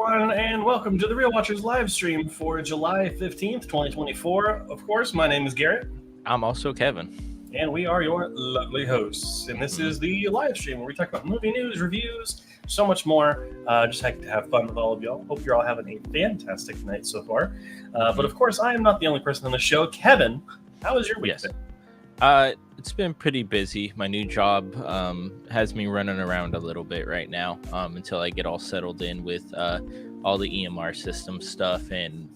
everyone, and welcome to the Real Watchers live stream for July 15th, 2024. Of course, my name is Garrett. I'm also Kevin. And we are your lovely hosts. And this is the live stream where we talk about movie news, reviews, so much more. Just like to have fun with all of y'all. Hope you're all having a fantastic night so far. But of course, I am not the only person on the show. Kevin, how was your week? Yes. It's been pretty busy. My new job has me running around a little bit right now until I get all settled in with all the EMR system stuff and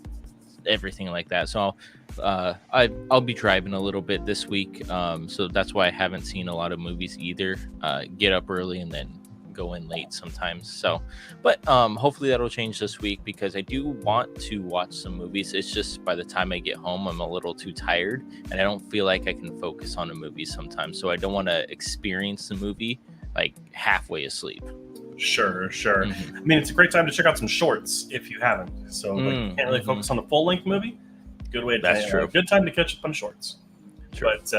everything like that. So I'll be driving a little bit this week. So that's why I haven't seen a lot of movies either. Get up early and then go in late sometimes. So, but hopefully that'll change this week because I do want to watch some movies. It's just by the time I get home, I'm a little too tired and I don't feel like I can focus on a movie sometimes. So I don't want to experience the movie like halfway asleep. Sure. Mm-hmm. I mean, it's a great time to check out some shorts if you haven't. So like, you can't really focus on a full-length movie. Good way to That's true. Good time to catch up on shorts. True. But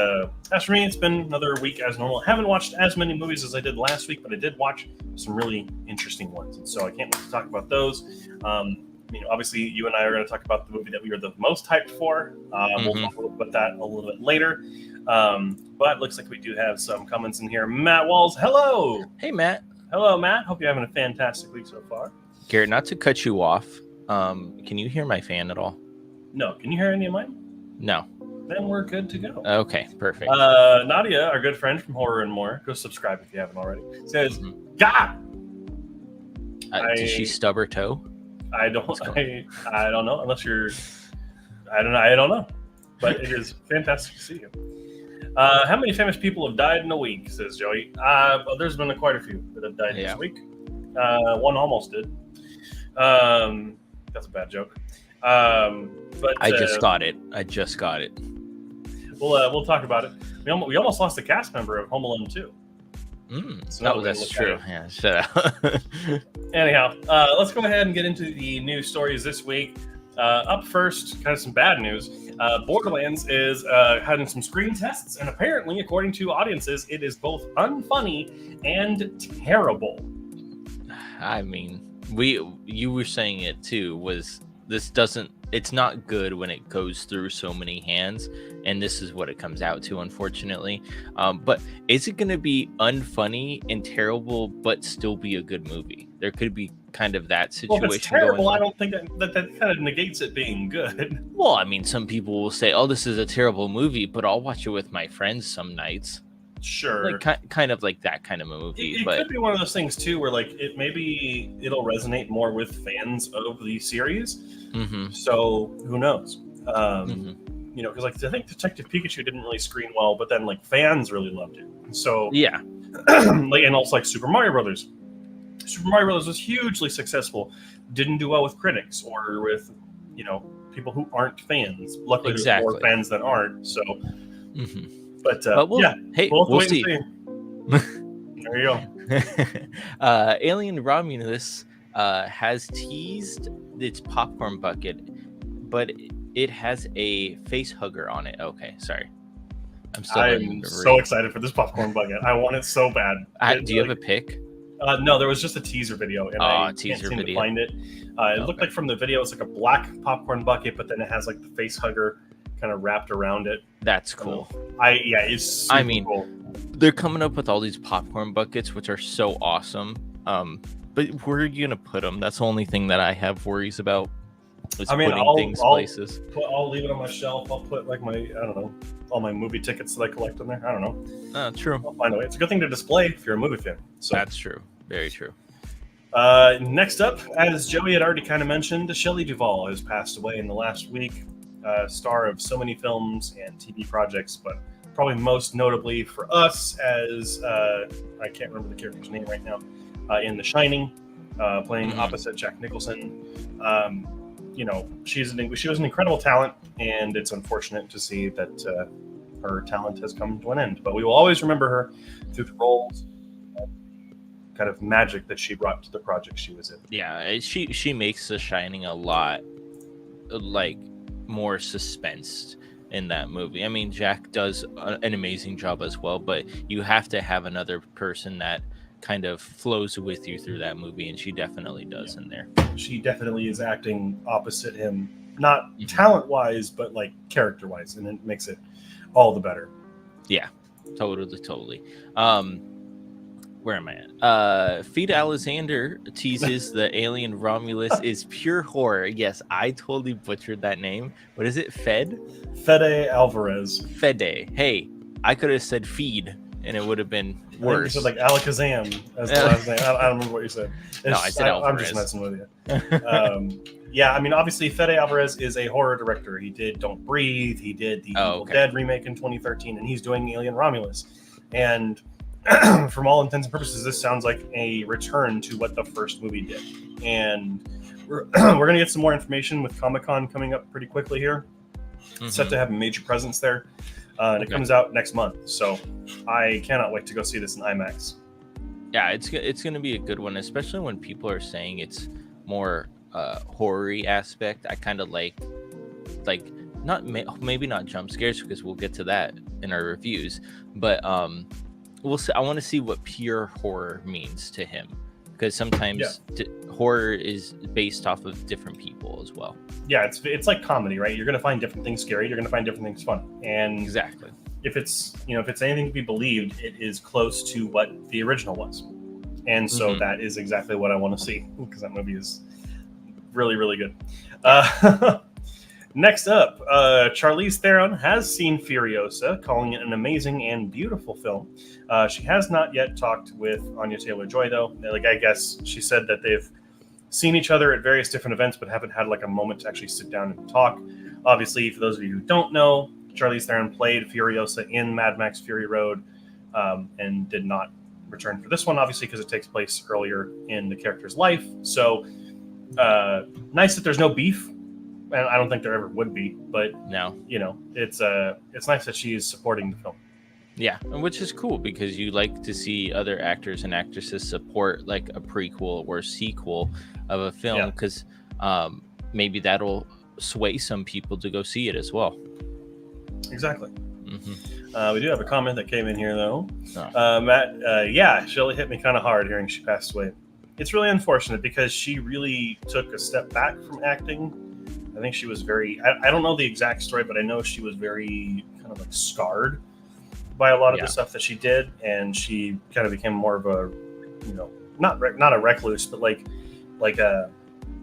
as for me, it's been another week as normal. I haven't watched as many movies as I did last week, but I did watch some really interesting ones. And so I can't wait to talk about those. Obviously, you and I are going to talk about the movie that we were the most hyped for. We'll talk about that a little bit later. But it looks like we do have some comments in here. Matt Walls, hello. Hey, Matt. Hello, Matt. Hope you're having a fantastic week so far. Garrett, not to cut you off. Can you hear my fan at all? No. Can you hear any of mine? No. Then we're good to go. Okay, perfect. Nadia, our good friend from Horror and More, go subscribe if you haven't already, says, God! Did she stub her toe? I don't know, unless you're... I don't know. But it is fantastic to see you. How many famous people have died in a week, says Joey? Well, there's been quite a few that have died this week. One almost did. That's a bad joke. But I just got it. We'll talk about it. We almost lost a cast member of Home Alone 2. So that's true. Yeah, shut up. Anyhow, let's go ahead and get into the news stories this week. Up first, kind of some bad news. Borderlands is having some screen tests, and apparently, according to audiences, it is both unfunny and terrible. I mean, you were saying it too. It's not good when it goes through so many hands, and this is what it comes out to, unfortunately. But is it going to be unfunny and terrible, but still be a good movie? There could be kind of that situation. Well, if it's terrible, I don't think that kind of negates it being good. Well, I mean, some people will say, "Oh, this is a terrible movie," but I'll watch it with my friends some nights. Sure, like kind of like that kind of a movie. It could be one of those things too, where like it'll resonate more with fans of the series. So who knows? Because like I think Detective Pikachu didn't really screen well, but then like fans really loved it. So yeah, and also like Super Mario Brothers. Super Mario Brothers was hugely successful. Didn't do well with critics or with people who aren't fans. Luckily, there's more fans than aren't. So. But we'll see. There you go. Alien Romulus has teased its popcorn bucket, but it has a face hugger on it. Okay, sorry. I'm so excited for this popcorn bucket. I want it so bad. Do you have a pic? No, there was just a teaser video, and I can't seem to find it. It looked like from the video, it's like a black popcorn bucket, but then it has like the face hugger kind of wrapped around it. That's cool. It's super cool. They're coming up with all these popcorn buckets, which are so awesome. But where are you gonna put them? That's the only thing that I have worries about. Putting things places. I'll leave it on my shelf. I'll put like all my movie tickets that I collect in there. I don't know. True. I'll find a way. It's a good thing to display if you're a movie fan. So that's true. Very true. Next up, as Joey had already kind of mentioned, Shelley Duvall has passed away in the last week. Star of so many films and TV projects, but probably most notably for us as I can't remember the character's name right now, in The Shining, playing opposite Jack Nicholson. She was an incredible talent, and it's unfortunate to see that her talent has come to an end. But we will always remember her through the roles, kind of magic that she brought to the project she was in. Yeah, she makes The Shining a lot like more suspense in that movie. I mean, Jack does an amazing job as well, but you have to have another person that kind of flows with you through that movie, and she definitely does in there. she definitely is acting opposite him, not Mhm. talent-wise, but like character-wise, and it makes it all the better. Yeah, totally. Where am I at? Feed Alexander teases the alien Romulus is pure horror. Yes, I totally butchered that name. What is it? Fede Alvarez. Fede. Hey, I could have said feed, and it would have been I think you worse. said like Alakazam as the last name. I don't remember what you said. No, I said I'm just Alvarez. messing with you. Yeah, I mean, obviously, Fede Alvarez is a horror director. He did Don't Breathe. He did the Evil Dead remake in 2013, and he's doing Alien Romulus. And from all intents and purposes, this sounds like a return to what the first movie did. And we're going to get some more information with Comic-Con coming up pretty quickly here. It's set to have a major presence there. And it comes out next month. So I cannot wait to go see this in IMAX. Yeah, it's going to be a good one, especially when people are saying it's more horror-y aspect. I kind of like maybe not jump scares, because we'll get to that in our reviews, but we'll see. I want to see what pure horror means to him, because sometimes horror is based off of different people as well. Yeah, it's like comedy, right? You're going to find different things scary, you're going to find different things funny, and exactly, if it's anything to be believed, it is close to what the original was. And so that is exactly what I want to see, because that movie is really, really good. Next up, Charlize Theron has seen Furiosa, calling it an amazing and beautiful film. She has not yet talked with Anya Taylor-Joy, though. Like, I guess she said that they've seen each other at various different events, but haven't had like a moment to actually sit down and talk. Obviously, for those of you who don't know, Charlize Theron played Furiosa in Mad Max Fury Road, and did not return for this one, obviously, because it takes place earlier in the character's life. So nice that there's no beef, and I don't think there ever would be, but no, it's nice that she's supporting the film. Yeah, which is cool, because you like to see other actors and actresses support like a prequel or sequel of a film, because maybe that'll sway some people to go see it as well. Exactly. We do have a comment that came in here, though. Matt, Shelley hit me kind of hard hearing she passed away. It's really unfortunate, because she really took a step back from acting. I think she was I don't know the exact story, but I know she was very kind of like scarred by a lot of the stuff that she did, and she kind of became more of a, not a recluse, but like a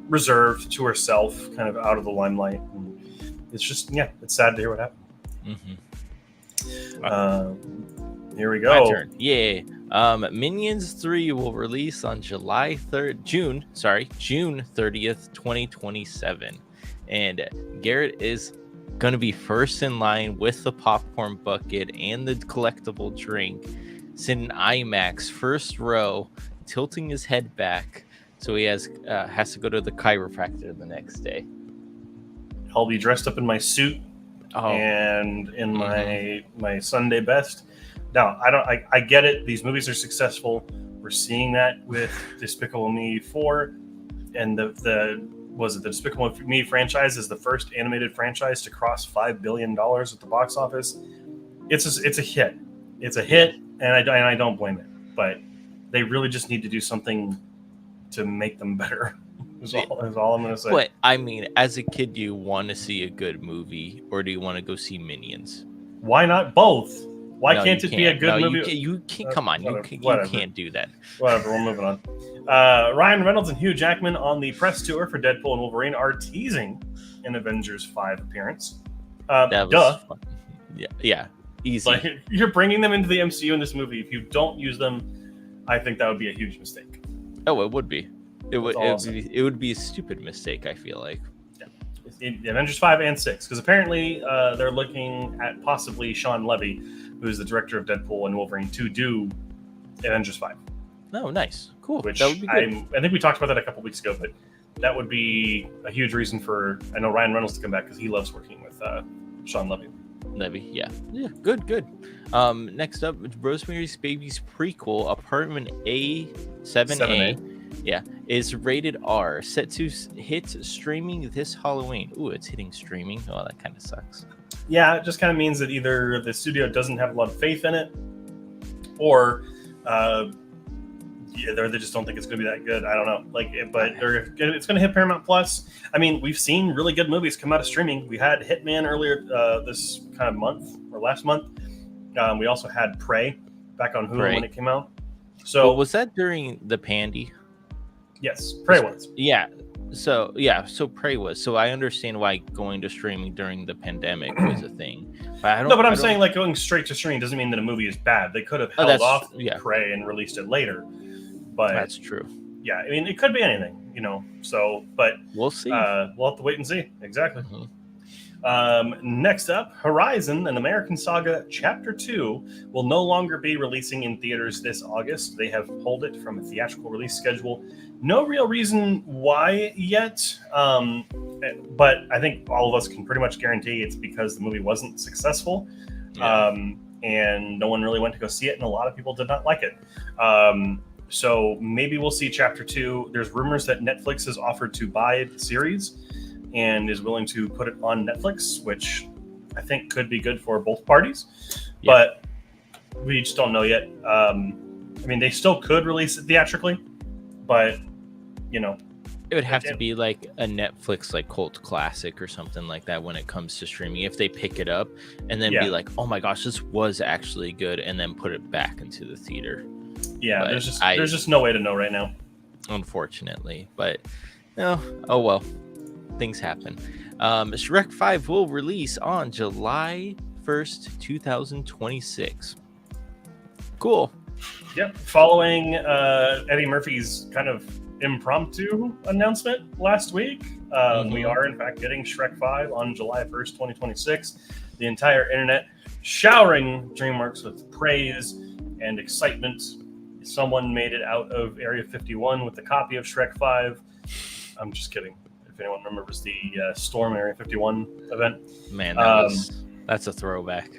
reserved to herself, kind of out of the limelight. And it's just, it's sad to hear what happened. Here we go. My turn. Yeah. Minions 3 will release on June 30th, 2027. And Garrett is going to be first in line with the popcorn bucket and the collectible drink, sitting IMAX first row, tilting his head back, so he has to go to the chiropractor the next day. I'll be dressed up in my suit and in my Sunday best. Now, I get it. These movies are successful. We're seeing that with Despicable Me 4, and the Despicable Me franchise is the first animated franchise to cross $5 billion at the box office. It's a hit. It's a hit, and I don't blame it. But they really just need to do something to make them better. Is all I'm going to say. But I mean, as a kid, do you want to see a good movie, or do you want to go see Minions? Why not both? Why can't it be a good movie? You can't. Come on, you can't do that. Whatever. We're moving on. Ryan Reynolds and Hugh Jackman on the press tour for Deadpool and Wolverine are teasing an Avengers 5 appearance. That was fun. Yeah, easy. Like, you're bringing them into the MCU in this movie. If you don't use them, I think that would be a huge mistake. Oh, it would be. It would be a stupid mistake, I feel like. Yeah. Avengers 5 and 6, because apparently they're looking at possibly Sean Levy, who's the director of Deadpool and Wolverine, to do Avengers 5. Oh, nice. Cool. Which that would be good. I think we talked about that a couple weeks ago, but that would be a huge reason for, I know, Ryan Reynolds to come back, because he loves working with Sean Levy. Yeah, good. Next up, Rosemary's Baby's prequel, Apartment A7A. Yeah, is rated R, set to hit streaming this Halloween. Ooh, it's hitting streaming. Oh, that kind of sucks. Yeah, it just kind of means that either the studio doesn't have a lot of faith in it, or Yeah, they just don't think it's going to be that good. I don't know. But it's going to hit Paramount Plus. I mean, we've seen really good movies come out of streaming. We had Hitman earlier this kind of month or last month. We also had Prey back on Hulu when it came out. So was that during the Pandy? Yes, Prey was. Yeah. So Prey was. So I understand why going to streaming during the pandemic was a thing. But I'm saying like going straight to streaming doesn't mean that a movie is bad. They could have held off Prey and released it later. But that's true. Yeah, I mean, it could be anything, So, but we'll see. We'll have to wait and see. Exactly. Next up, Horizon: An American Saga Chapter 2 will no longer be releasing in theaters this August. They have pulled it from a theatrical release schedule. No real reason why yet, but I think all of us can pretty much guarantee it's because the movie wasn't successful, and no one really went to go see it, and a lot of people did not like it. So maybe we'll see Chapter 2. There's rumors that Netflix has offered to buy the series and is willing to put it on Netflix, which I think could be good for both parties. Yeah. But we just don't know yet. I mean, they still could release it theatrically, but, it would have to be like a Netflix like cult classic or something like that when it comes to streaming. If they pick it up and then be like, oh my gosh, this was actually good, and then put it back into the theater. Yeah, but there's just no way to know right now. Unfortunately, but no. Oh well, things happen. Shrek 5 will release on July 1st, 2026. Cool. Yep. Following Eddie Murphy's kind of impromptu announcement last week, we are in fact getting Shrek 5 on July 1st, 2026. The entire internet showering DreamWorks with praise and excitement. Someone made it out of Area 51 with a copy of Shrek 5. I'm just kidding. If anyone remembers the Storm Area 51 event. Man, that's a throwback.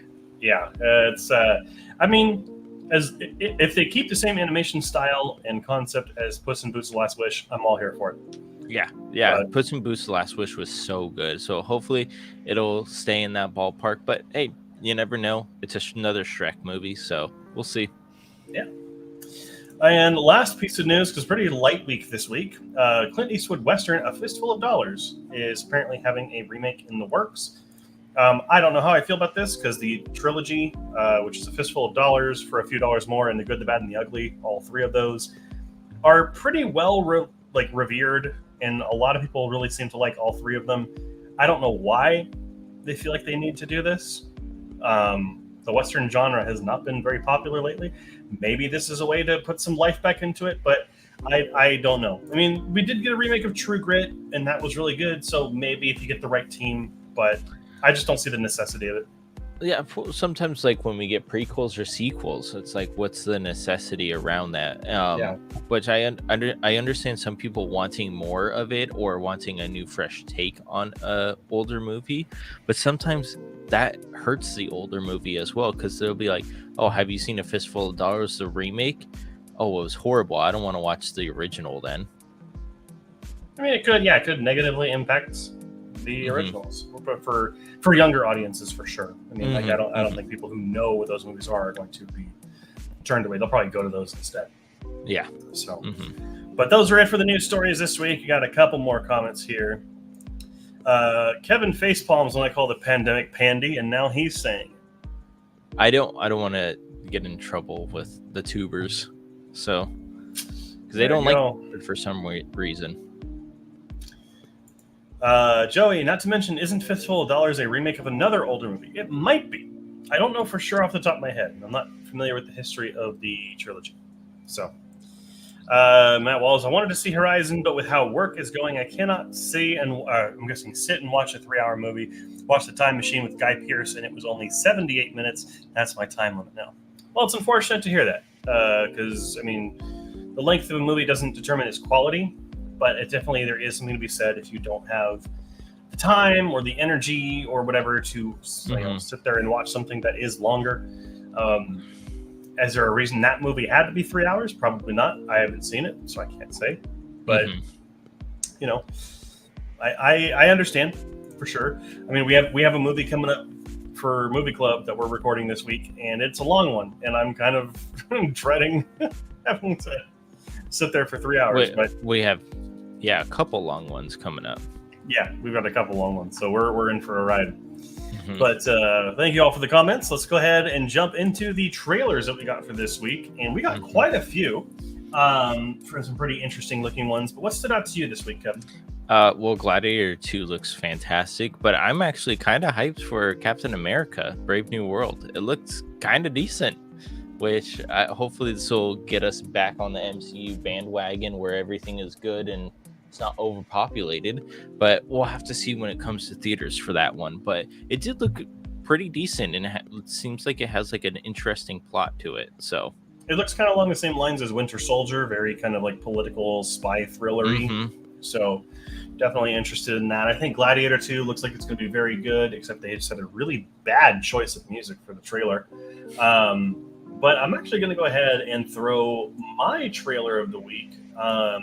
Yeah. It's, I mean, if they keep the same animation style and concept as Puss in Boots: The Last Wish, I'm all here for it. Yeah. Puss in Boots: The Last Wish was so good. So hopefully it'll stay in that ballpark. But hey, you never know. It's another Shrek movie, so we'll see. Yeah. And last piece of news, because pretty light week this week, Clint Eastwood Western A Fistful of Dollars is apparently having a remake in the works. I don't know how I feel about this, because the trilogy, which is A Fistful of Dollars, For a Few Dollars More, and The Good, the Bad, and the Ugly, all three of those, are pretty well revered, and a lot of people really seem to like all three of them. I don't know why they feel like they need to do this. The Western genre has not been very popular lately. Maybe this is a way to put some life back into it, but I don't know. I mean, we did get a remake of True Grit, and that was really good, so maybe if you get the right team, but I just don't see the necessity of it. Yeah, sometimes like when we get prequels or sequels, it's like, what's the necessity around that? Which I understand some people wanting more of it or wanting a new fresh take on a older movie, but sometimes that hurts the older movie as well, because they'll be like, oh, have you seen A Fistful of Dollars, the remake? Oh, it was horrible. I don't want to watch the original then. I mean, it could negatively impact the originals, but for younger audiences, for sure. I mean, I don't think people who know what those movies are going to be turned away. They'll probably go to those instead. Yeah. So, but those are it for the news stories this week. You got a couple more comments here. Kevin facepalms when I call the pandemic pandy, and now he's saying, I don't want to get in trouble with the tubers, so because they don't like it for some reason. Joey, not to mention, isn't Fistful of Dollars a remake of another older movie? It might be. I don't know for sure off the top of my head. I'm not familiar with the history of the trilogy. So, Matt Walls, I wanted to see Horizon, but with how work is going, I cannot see and I'm guessing sit and watch a 3-hour movie. Watch The Time Machine with Guy Pearce, and it was only 78 minutes. That's my time limit now. Well, it's unfortunate to hear that, because, I mean, the length of a movie doesn't determine its quality. But it definitely, there is something to be said if you don't have the time or the energy or whatever to sit there and watch something that is longer. Is there a reason that movie had to be 3 hours? Probably not. I haven't seen it, so I can't say. But, I understand for sure. I mean, we have a movie coming up for Movie Club that we're recording this week, and it's a long one. And I'm kind of dreading having to sit there for 3 hours. But we have, a couple long ones coming up. Yeah, we've got a couple long ones, so we're in for a ride. Mm-hmm. But thank you all for the comments. Let's go ahead and jump into the trailers that we got for this week, and we got quite a few for some pretty interesting looking ones. But what stood out to you this week, Kevin? Well, Gladiator 2 looks fantastic, but I'm actually kind of hyped for Captain America: Brave New World. It looks kind of decent, which hopefully this will get us back on the MCU bandwagon where everything is good and it's not overpopulated. But we'll have to see when it comes to theaters for that one. But it did look pretty decent, and it seems like it has like an interesting plot to it. So it looks kind of along the same lines as Winter Soldier, very kind of like political spy thrillery. Mm-hmm. So definitely interested in that. I think Gladiator 2 looks like it's going to be very good, except they just had a really bad choice of music for the trailer. But I'm actually going to go ahead and throw my trailer of the week. I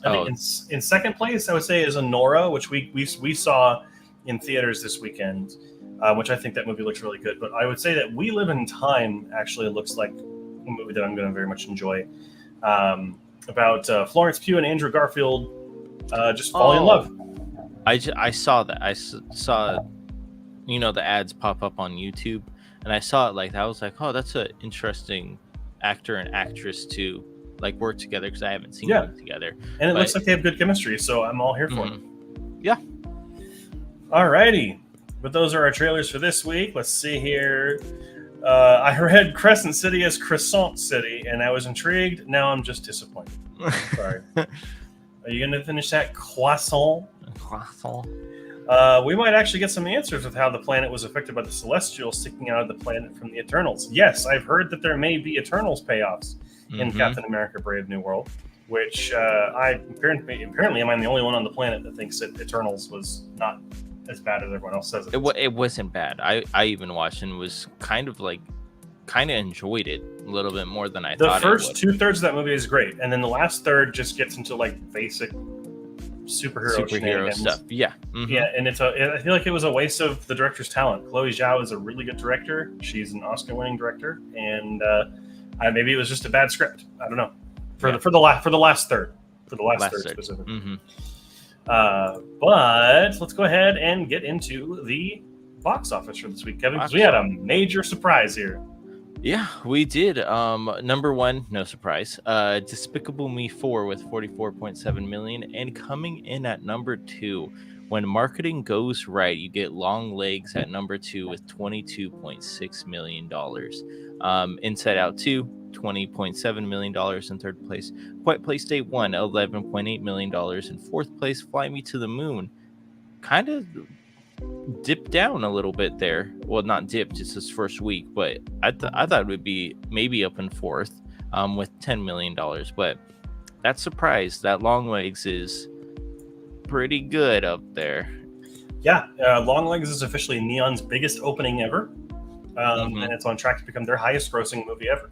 think in second place, I would say, is Anora, which we saw in theaters this weekend, which I think that movie looks really good. But I would say that We Live in Time actually looks like a movie that I'm going to very much enjoy. About Florence Pugh and Andrew Garfield just falling in love. I saw that. I saw, the ads pop up on YouTube, and I saw it like that. I was like, oh, that's an interesting actor and actress to like work together, because I haven't seen them together. And it looks like they have good chemistry, so I'm all here for it. Yeah. Alrighty. But those are our trailers for this week. Let's see here. I read Crescent City as Croissant City, and I was intrigued. Now I'm just disappointed. Sorry. Are you going to finish that croissant? Croissant. We might actually get some answers with how the planet was affected by the Celestials sticking out of the planet from the Eternals. Yes, I've heard that there may be Eternals payoffs in Captain America: Brave New World, which apparently am I the only one on the planet that thinks that Eternals was not as bad as everyone else says it. It wasn't bad. I even watched and was kind of enjoyed it a little bit more than I thought. The first 2/3 of that movie is great, and then the last third just gets into like basic superhero stuff. Yeah. Mm-hmm. Yeah, and I feel like it was a waste of the director's talent. Chloe Zhao is a really good director. She's an Oscar-winning director, and maybe it was just a bad script. I don't know. For the last third specifically. Mm-hmm. But let's go ahead and get into the box office for this week, Kevin, because we had a major surprise here. Yeah, we did. Number one, no surprise. Despicable Me 4 with 44.7 million, and coming in at number 2. When marketing goes right, you get Long Legs at number 2 with $22.6 million. Inside Out 2, $20.7 million in third place. Quiet Place Day 1, $11.8 million in fourth place. Fly Me to the Moon, kind of dipped down a little bit there. Well, not dipped, it's his first week, but I thought it would be maybe up in fourth with $10 million. But that surprise, that Long Legs is pretty good up there. Yeah, Long Legs is officially Neon's biggest opening ever, and it's on track to become their highest grossing movie ever,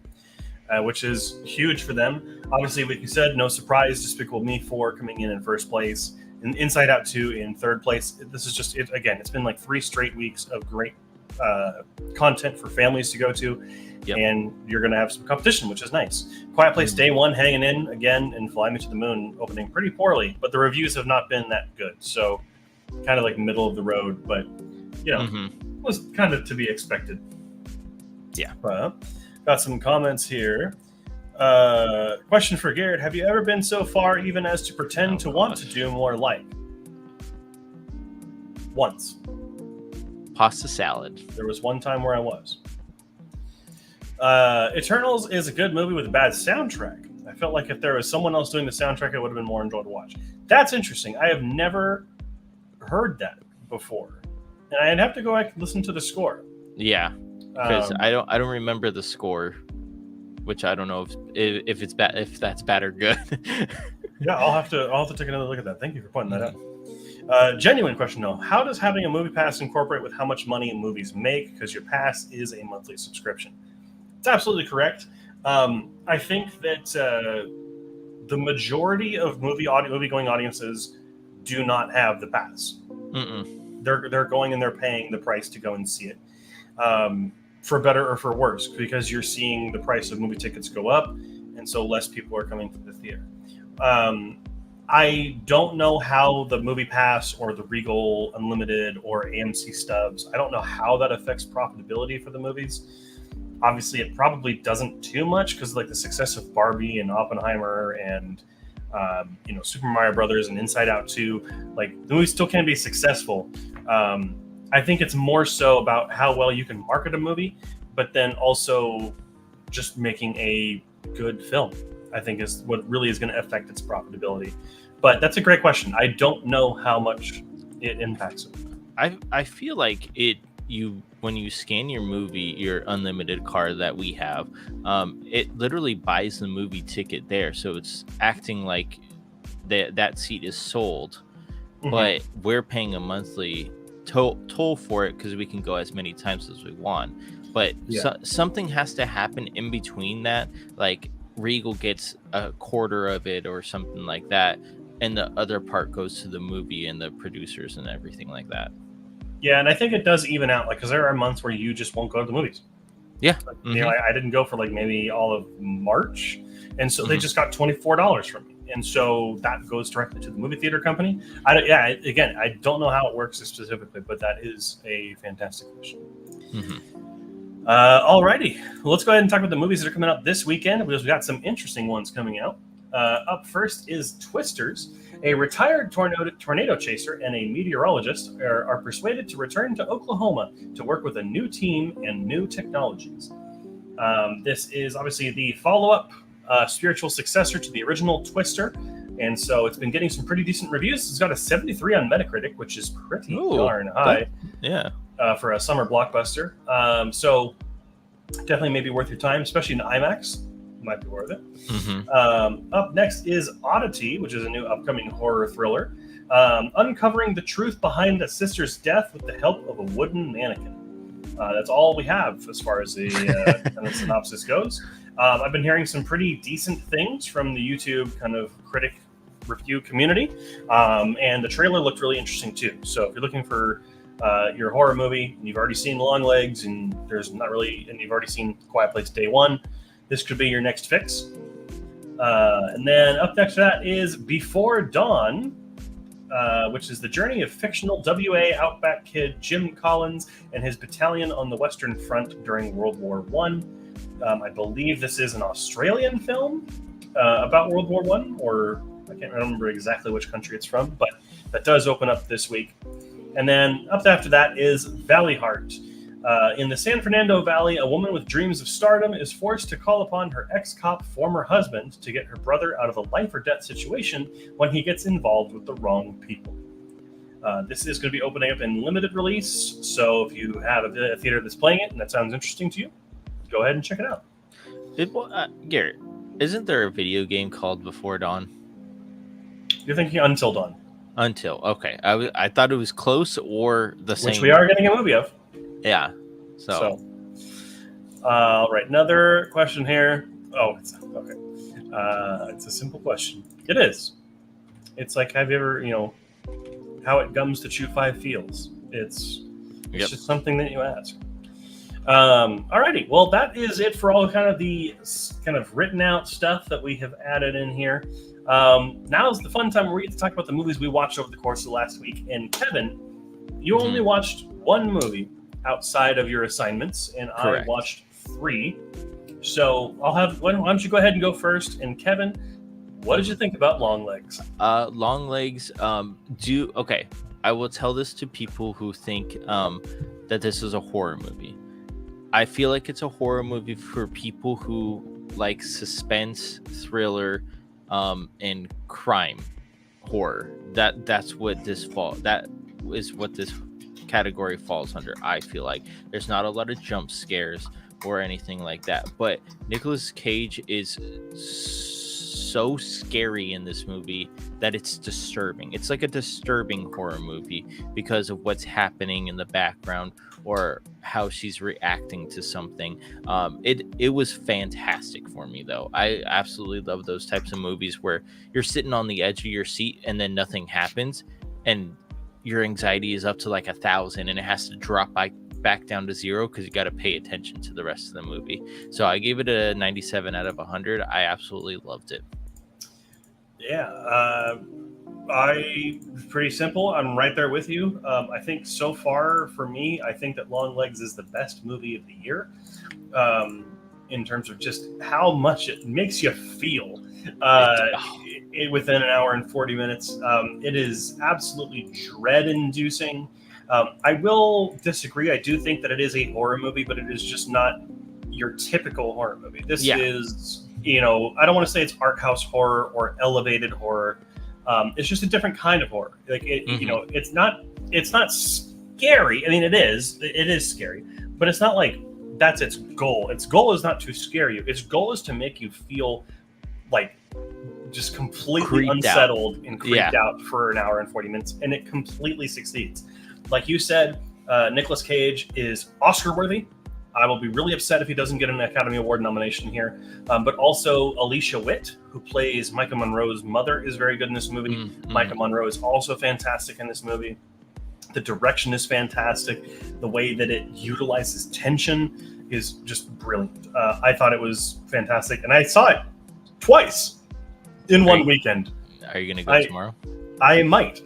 which is huge for them. Obviously, like you said, no surprise, Despicable Me 4 coming in first place, and Inside Out 2 in third place. This is just it again. It's been like 3 straight weeks of great content for families to go to, and you're going to have some competition, which is nice. Quiet Place Day 1 hanging in again, and Fly Me to the Moon opening pretty poorly, but the reviews have not been that good. So kind of like middle of the road, but was kind of to be expected. Yeah. Got some comments here. Question for Garrett: have you ever been so far even as to pretend to want to do more light? Once. Pasta salad. There was one time where I was. Eternals is a good movie with a bad soundtrack. I felt like if there was someone else doing the soundtrack, it would have been more enjoyable to watch. That's interesting. I have never heard that before, and I'd have to go back and listen to the score. Yeah, because I don't remember the score, which I don't know if it's bad, if that's bad or good. Yeah, I'll have to take another look at that. Thank you for pointing that out. Genuine question though: how does having a movie pass incorporate with how much money movies make? Because your pass is a monthly subscription. It's absolutely correct. I think that the majority of movie-going audiences do not have the pass. They're going and they're paying the price to go and see it, for better or for worse, because you're seeing the price of movie tickets go up, and so less people are coming to the theater. I don't know how the Movie Pass or the Regal Unlimited or AMC Stubs, I don't know how that affects profitability for the movies. Obviously, it probably doesn't too much because like the success of Barbie and Oppenheimer and Super Mario Brothers and Inside Out 2, like the movie still can be successful. I think it's more so about how well you can market a movie, but then also just making a good film, I think is what really is going to affect its profitability. But that's a great question. I don't know how much it impacts it. I feel like when you scan your movie, your unlimited card that we have, it literally buys the movie ticket there, so it's acting like that seat is sold, but we're paying a monthly toll for it because we can go as many times as we want. But something has to happen in between that, like Regal gets a quarter of it or something like that, and the other part goes to the movie and the producers and everything like that. Yeah, and I think it does even out, like, because there are months where you just won't go to the movies. Yeah. Like, I didn't go for like maybe all of March, and so they just got $24 from me, and so that goes directly to the movie theater company. I don't know how it works specifically, but that is a fantastic question. Alrighty, well, let's go ahead and talk about the movies that are coming out this weekend, because we got some interesting ones coming out. Up first is Twisters. A retired tornado chaser and a meteorologist are persuaded to return to Oklahoma to work with a new team and new technologies. This is obviously the follow-up spiritual successor to the original Twister, and so it's been getting some pretty decent reviews. It's got a 73 on Metacritic, which is pretty darn high. For a summer blockbuster. So definitely maybe worth your time, especially in IMAX. Might be worth it. Up next is Oddity, which is a new upcoming horror thriller, uncovering the truth behind a sister's death with the help of a wooden mannequin. That's all we have as far as the kind of synopsis goes. I've been hearing some pretty decent things from the YouTube kind of critic review community, and the trailer looked really interesting too. So if you're looking for your horror movie and you've already seen Longlegs and you've already seen Quiet Place Day One, this could be your next fix. And then up next to that is Before Dawn, which is the journey of fictional WA Outback kid Jim Collins and his battalion on the Western Front during World War I. I believe this is an Australian film about World War I, or I can't remember exactly which country it's from, but that does open up this week. And then up after that is Valley Heart. In the San Fernando Valley, a woman with dreams of stardom is forced to call upon her ex-cop former husband to get her brother out of a life or death situation when he gets involved with the wrong people. This is going to be opening up in limited release, so if you have a theater that's playing it and that sounds interesting to you, go ahead and check it out. Garrett, isn't there a video game called Before Dawn? You're thinking Until Dawn. Until, okay. I thought it was close or the same. Which we are getting a movie of. Yeah. So. All right. Another question here. Oh, it's okay. It's a simple question. It is. It's like, have you ever, how it gums to chew 5 feels? It's just something that you ask. Alrighty. Well, that is it for all kind of the written out stuff that we have added in here. Now is the fun time where we get to talk about the movies we watched over the course of the last week. And Kevin, you only watched one movie outside of your assignments, and Correct. I watched 3. So why don't you go ahead and go first? And Kevin, what did you think about Longlegs? Longlegs, okay. I will tell this to people who think that this is a horror movie. I feel like it's a horror movie for people who like suspense, thriller, and crime horror. That's what this That is what this category falls under. I feel like there's not a lot of jump scares or anything like that, but Nicolas Cage is so scary in this movie that it's disturbing. It's like a disturbing horror movie because of what's happening in the background or how she's reacting to something. It was fantastic for me, though. I absolutely love those types of movies where you're sitting on the edge of your seat and then nothing happens and your anxiety is up to like 1,000 and it has to drop by back down to 0 because you got to pay attention to the rest of the movie. So I gave it a 97 out of 100. I absolutely loved it. Yeah, pretty simple. I'm right there with you. I think so far for me, I think that Long Legs is the best movie of the year, in terms of just how much it makes you feel within an hour and 40 minutes. It is absolutely dread-inducing. I will disagree. I do think that it is a horror movie, but it is just not your typical horror movie. This is, I don't want to say it's art house horror or elevated horror. It's just a different kind of horror. Like it's not scary. I mean, it is scary, but it's not like that's its goal. Its goal is not to scare you. Its goal is to make you feel like just completely creeped unsettled and creeped out for an hour and 40 minutes, and it completely succeeds. Like you said, Nicolas Cage is Oscar worthy. I will be really upset if he doesn't get an Academy Award nomination here. But also Alicia Witt, who plays Micah Monroe's mother, is very good in this movie. Mm-hmm. Micah Monroe is also fantastic in this movie. The direction is fantastic. The way that it utilizes tension is just brilliant. I thought it was fantastic. And I saw it twice in one weekend. Are you going to go tomorrow? I might.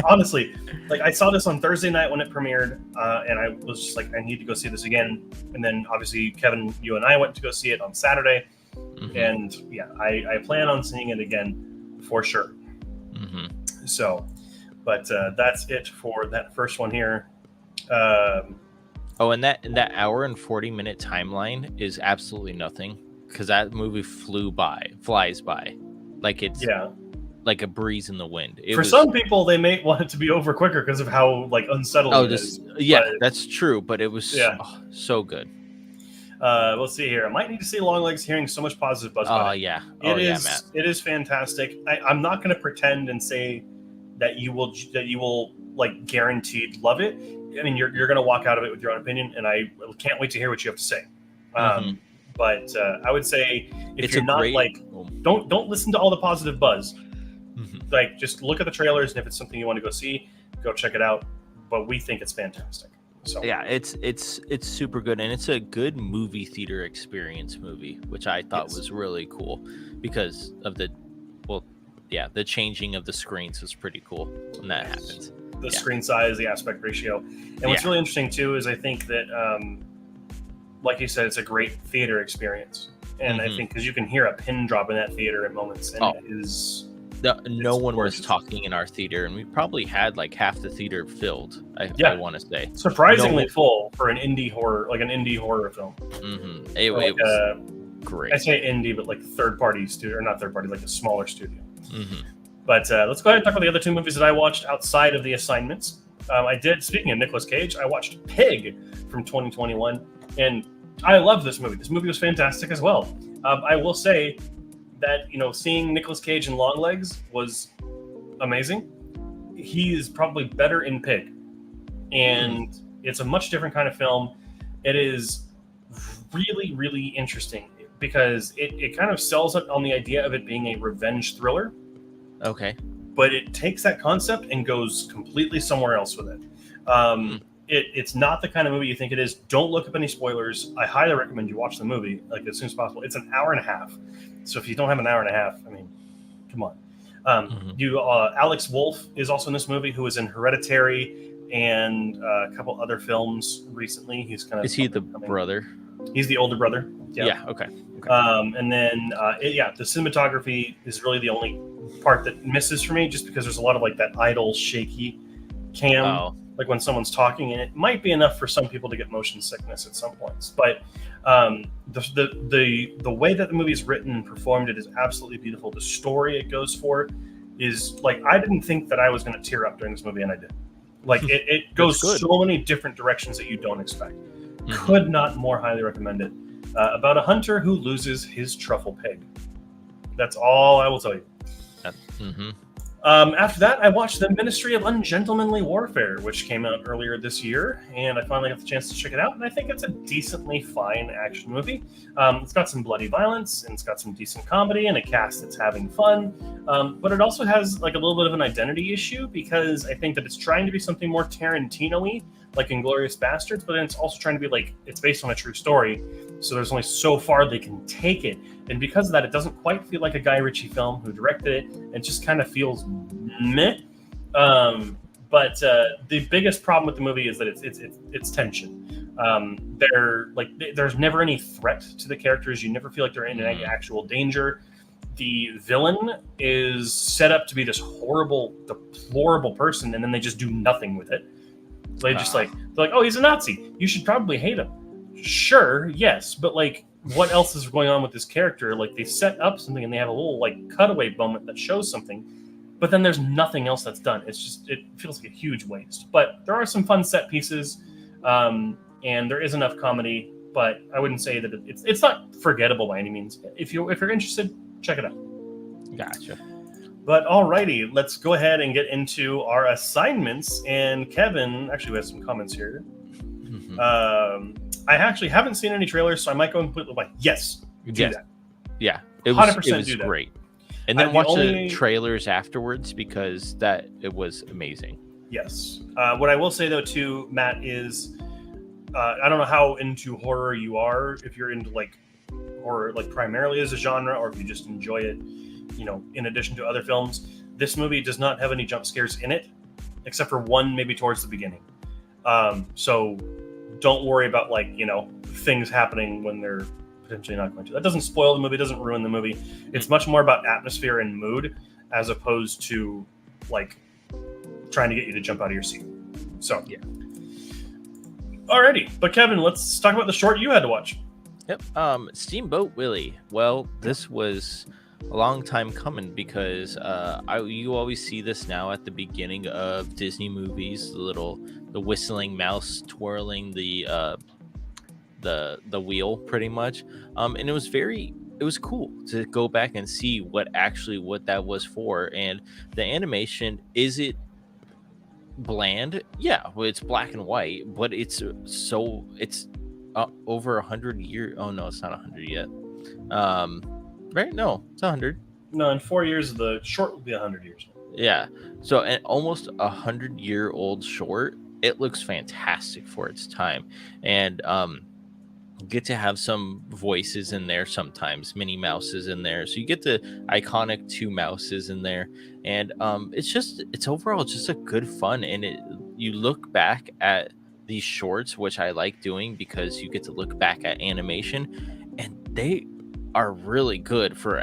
Honestly, I saw this on Thursday night when it premiered, and I was just like, I need to go see this again. And then obviously, Kevin, you and I went to go see it on Saturday. Mm-hmm. And I plan on seeing it again for sure. Mm-hmm. So, but that's it for that first one here. And that hour and 40-minute timeline is absolutely nothing, because that movie flies by. Like it's like a breeze in the wind. Some people, they may want it to be over quicker because of how unsettling it is. Yeah, that's true, but it was so good. We'll see here. I might need to see Long Legs. Hearing so much positive buzz about it. Matt. It is fantastic. I'm not going to pretend and say that you will guaranteed love it. I mean, you're going to walk out of it with your own opinion, and I can't wait to hear what you have to say. But I would say if you're not don't listen to all the positive buzz. Mm-hmm. Just look at the trailers, and if it's something you want to go see, go check it out. But we think it's fantastic. So yeah, it's super good, and it's a good movie theater experience movie, which I thought was really cool because of the changing of the screens was pretty cool when that happens. The screen size, the aspect ratio, and what's really interesting too is I think that, like you said, it's a great theater experience, and I think because you can hear a pin drop in that theater at moments, and it is. No one was talking in our theater, and we probably had half the theater filled. I want to say surprisingly full for an indie horror, an indie horror film. Mm-hmm. It was great. I say indie, but third party studio, or not third party, a smaller studio. Mm-hmm. But let's go ahead and talk about the other two movies that I watched outside of the assignments. Speaking of Nicolas Cage, I watched Pig from 2021, and I love this movie. This movie was fantastic as well. I will say that seeing Nicolas Cage in Long Legs was amazing. He is probably better in Pig, and it's a much different kind of film. It is really, really interesting because it kind of sells it on the idea of it being a revenge thriller. Okay, but it takes that concept and goes completely somewhere else with it. It's not the kind of movie you think it is. Don't look up any spoilers. I highly recommend you watch the movie as soon as possible. It's an hour and a half. So if you don't have an hour and a half, I mean, come on. Alex Wolff is also in this movie, who was in Hereditary and a couple other films recently. Is he the brother? He's the older brother. Yeah. Okay. And then the cinematography is really the only part that misses for me, just because there's a lot of that idle, shaky cam. When someone's talking, and it might be enough for some people to get motion sickness at some points. But the way that the movie is written and performed, it is absolutely beautiful. The story it goes for is I didn't think that I was going to tear up during this movie, and I did. It goes so many different directions that you don't expect. Mm-hmm. Could not more highly recommend it. About a hunter who loses his truffle pig. That's all I will tell you. Mm-hmm. After that, I watched The Ministry of Ungentlemanly Warfare, which came out earlier this year, and I finally got the chance to check it out, and I think it's a decently fine action movie. It's got some bloody violence, and it's got some decent comedy, and a cast that's having fun, but it also has a little bit of an identity issue, because I think that it's trying to be something more Tarantino-y, like Inglourious Bastards, but then it's also trying to be like it's based on a true story, so there's only so far they can take it, and because of that, it doesn't quite feel like a Guy Ritchie film who directed it. It just kind of feels meh. But the biggest problem with the movie is that it's tension. There's never any threat to the characters. You never feel like they're in any actual danger. The villain is set up to be this horrible, deplorable person, and then they just do nothing with it. So they're like, oh, he's a Nazi. You should probably hate him. Sure, yes, but like, what else is going on with this character? Like, they set up something and they have a little like cutaway moment that shows something, but then there's nothing else that's done. It feels like a huge waste. But there are some fun set pieces, and there is enough comedy. But I wouldn't say that it's not forgettable by any means. If you're interested, check it out. Gotcha. But alrighty, let's go ahead and get into our assignments. And Kevin, actually, we have some comments here. I actually haven't seen any trailers, so I might go completely like, yes, do that. Yeah, it was great. And then watch the trailers afterwards because it was amazing. Yes. What I will say though too, Matt, is I don't know how into horror you are. If you're into like horror like primarily as a genre, or if you just enjoy it, in addition to other films. This movie does not have any jump scares in it, except for one maybe towards the beginning. So don't worry about things happening when they're potentially not going to. That doesn't spoil the movie, doesn't ruin the movie. It's much more about atmosphere and mood as opposed to like trying to get you to jump out of your seat. So yeah. Alrighty, but Kevin, let's talk about the short you had to watch. Yep. Steamboat Willie. Well, this was a long time coming because you always see this now at the beginning of Disney movies, the whistling mouse twirling the wheel pretty much. And it was cool to go back and see what that was for. And the animation, is it bland? Yeah, well, it's black and white, but it's over 100 years. Oh no, it's not 100 yet. Right? No, it's 100. No, in 4 years the short will be 100 years. Yeah. So an almost 100-year-old short. It looks fantastic for its time, and get to have some voices in there sometimes. Minnie Mouse is in there, so you get the iconic two mouses in there, and it's overall just a good fun. And you look back at these shorts, which I like doing because you get to look back at animation, and they are really good for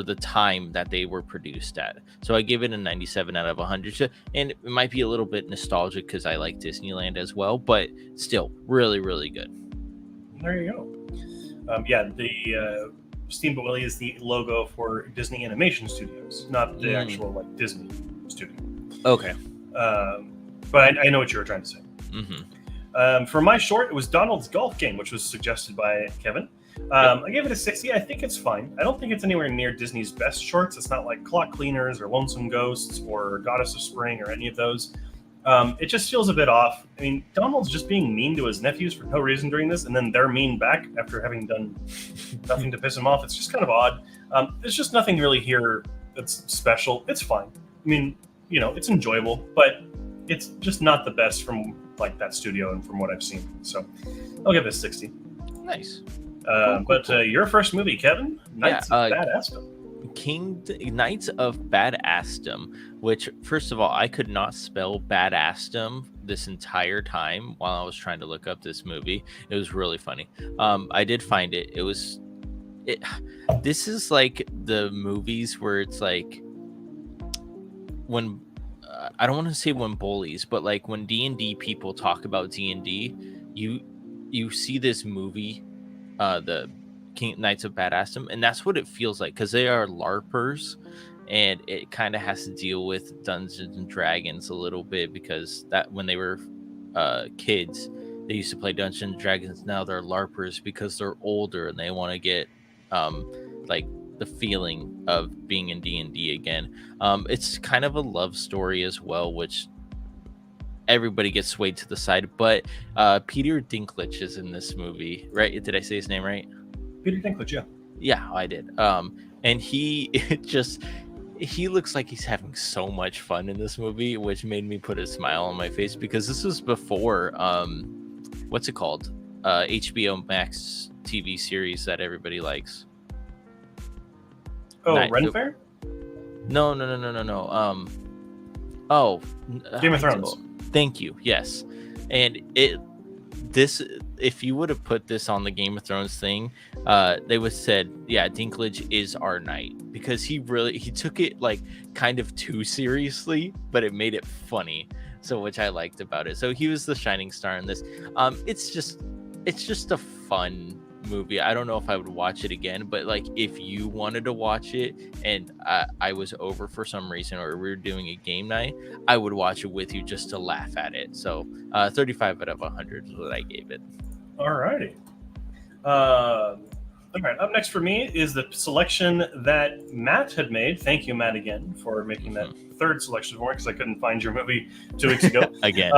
the time that they were produced at. So I give it a 97 out of 100. And it might be a little bit nostalgic because I like Disneyland as well, but still really, really good. There you go. The Steamboat Willie is the logo for Disney Animation Studios, not the actual Disney studio. Okay. But I know what you were trying to say. Mm-hmm. For my short, it was Donald's Golf Game, which was suggested by Kevin. I gave it a 60. I think it's fine. I don't think it's anywhere near Disney's best shorts. It's not like Clock Cleaners or Lonesome Ghosts or Goddess of Spring or any of those. It just feels a bit off. I mean, Donald's just being mean to his nephews for no reason during this, and then they're mean back after having done nothing to piss him off. It's just kind of odd. There's just nothing really here that's special. It's fine. I mean, it's enjoyable, but it's just not the best from that studio and from what I've seen. So I'll give it a 60. Nice. Cool. Your first movie, Kevin, Knights of Badassdom. Knights of Badassdom, which, first of all, I could not spell Badassdom this entire time while I was trying to look up this movie. It was really funny. I did find it. This is like the movies where it's like when I don't want to say when bullies, but like when D&D people talk about D&D, you see this movie, the Knights of Badassdom, and that's what it feels like because they are LARPers, and it kind of has to deal with Dungeons and Dragons a little bit because that when they were kids, they used to play Dungeons and Dragons. Now they're LARPers because they're older and they want to get the feeling of being in D&D again. It's kind of a love story as well, which everybody gets swayed to the side, but Peter Dinklage is in this movie, right? Did I say his name right? Peter Dinklage, yeah. Yeah, I did. And he he looks like he's having so much fun in this movie, which made me put a smile on my face because this was before what's it called? HBO Max TV series that everybody likes. Oh, Ren Fair? No. Oh, Game of Thrones. Thank you. Yes, and if you would have put this on the Game of Thrones thing, they would have said, yeah, Dinklage is our knight, because he took it like kind of too seriously, but it made it funny. So, which I liked about it. So he was the shining star in this. It's just a fun movie. I don't know if I would watch it again, but like if you wanted to watch it and I was over for some reason, or we were doing a game night, I would watch it with you just to laugh at it. So 35 out of 100 is what I gave it. Alrighty. All right, up next for me is the selection that Matt had made. Thank you, Matt, again, for making that third selection for me, because I couldn't find your movie 2 weeks ago. Again.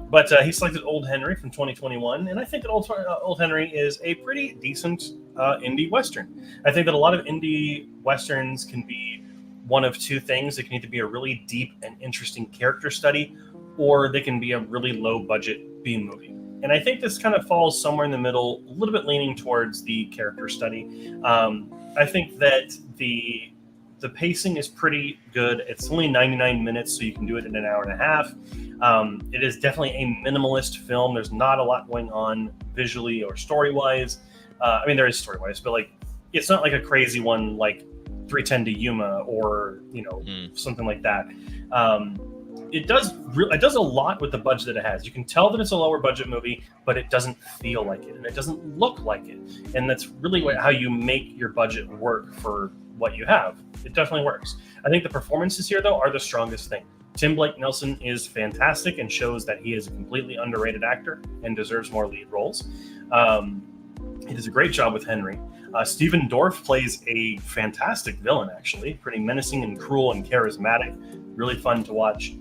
But he selected Old Henry from 2021, and I think that Old Henry is a pretty decent indie Western. I think that a lot of indie Westerns can be one of two things. It can either be a really deep and interesting character study, or they can be a really low-budget B movie. And I think this kind of falls somewhere in the middle, a little bit leaning towards the character study. I think that the pacing is pretty good. It's only 99 minutes, so you can do it in an hour and a half. It is definitely a minimalist film. There's not a lot going on visually or story-wise. I mean, there is story-wise, but like it's not like a crazy one like 310 to Yuma or something like that. It does a lot with the budget that it has. You can tell that it's a lower budget movie, but it doesn't feel like it, and it doesn't look like it. And that's really how you make your budget work for what you have. It definitely works. I think the performances here, though, are the strongest thing. Tim Blake Nelson is fantastic and shows that he is a completely underrated actor and deserves more lead roles. He does a great job with Henry. Stephen Dorff plays a fantastic villain, actually. Pretty menacing and cruel and charismatic. Really fun to watch.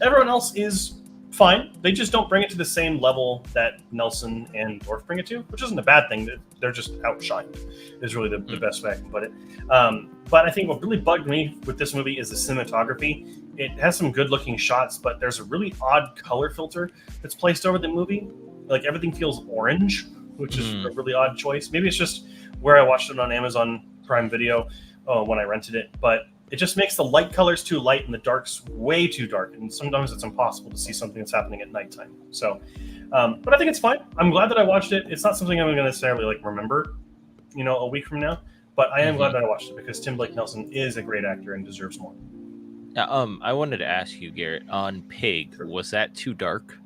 Everyone else is fine. They just don't bring it to the same level that Nelson and Dorff bring it to, which isn't a bad thing. They're just outshined, is really the best way I can put it. But I think what really bugged me with this movie is the cinematography. It has some good-looking shots, but there's a really odd color filter that's placed over the movie. Like, everything feels orange, which is a really odd choice. Maybe it's just where I watched it on Amazon Prime Video when I rented it, but it just makes the light colors too light and the darks way too dark, and sometimes it's impossible to see something that's happening at nighttime. So, but I think it's fine. I'm glad that I watched it. It's not something I'm going to necessarily like remember, a week from now, but I am glad that I watched it because Tim Blake Nelson is a great actor and deserves more. I wanted to ask you, Garrett, on Pig, was that too dark?